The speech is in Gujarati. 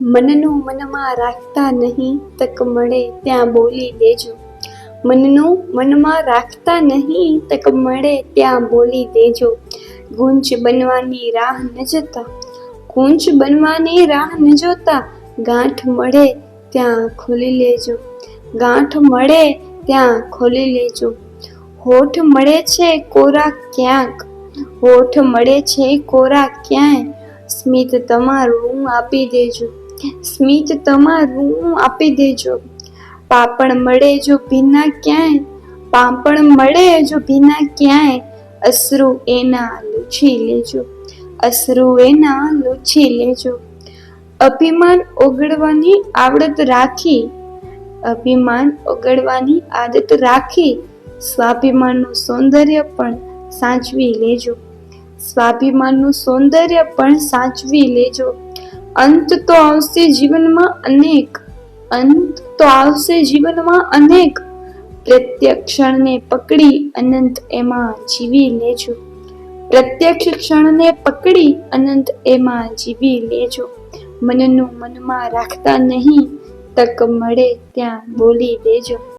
મનનું મનમાં રાખતા નહીં, તક મળે ત્યાં બોલી દેજો. મનનું મનમાં રાખતા નહીં, તક મળે ત્યાં બોલી દેજો. ગુંજ બનવાની રાહ ન જોતા, ગુંજ બનવાની રાહ ન જોતા, ગાંઠ મળે ત્યાં ખોલી લેજો, ગાંઠ મળે ત્યાં ખોલી લેજો. હોઠ મળે છે કોરા ક્યાંક, હોઠ મળે છે કોરા ક્યાંય, સ્મિત તમારું આપી દેજો, સ્મિત તમારું આપી દેજો. પાપણ મળે જો ભીના ક્યાંય, પાપણ મળે જો ભીના ક્યાંય, અશ્રુ એના લૂછી લેજો, અશ્રુ એના લૂછી લેજો. અભિમાન ઓગળવાની આવડત રાખી, અભિમાન ઓગળવાની આદત રાખી, સ્વાભિમાનનું સૌંદર્ય પણ સાચવી લેજો, સ્વાભિમાનનું સૌંદર્ય પણ સાચવી લેજો. અંત તો આવશે જીવનમાં અનેક, અંત તો આવશે જીવનમાં અનેક, પ્રત્યેક ક્ષણને પકડી અનંત એમાં જીવી લેજો, પ્રત્યેક ક્ષણને પકડી અનંત એમાં જીવી લેજો. મનનું મનમાં રાખતા નહીં, તક મળે ત્યાં બોલી દેજો.